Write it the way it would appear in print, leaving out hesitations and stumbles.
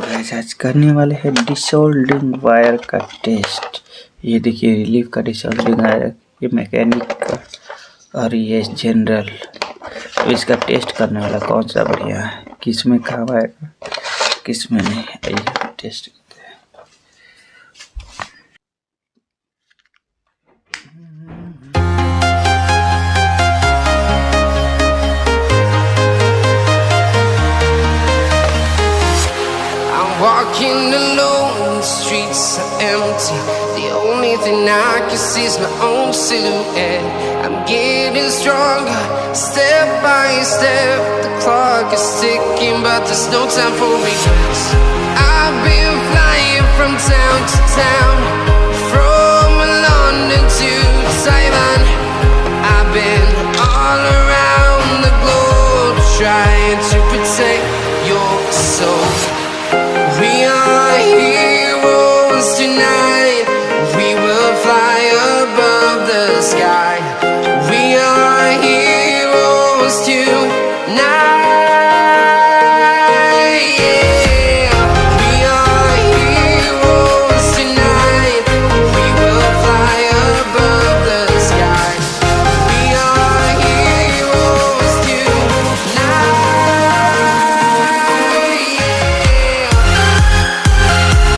तो गाइस आज करने वाले हैं डिसोल्डरिंग वायर का टेस्ट। ये देखिए रिलीफ का डिसोल्डरिंग वायर, ये मैकेनिक का और ये जनरल। तो इसका टेस्ट करने वाला कौन सा बढ़िया है, किस में काम आएगा किस में नहीं, आइए टेस्ट करते हैं। Walking alone, the streets are empty. The only thing I can see is my own silhouette. I'm getting stronger, step by step. The clock is ticking, but there's no time for regrets. I've been flying from town to town, from London to Taiwan. I've been all around the globe trying to protect your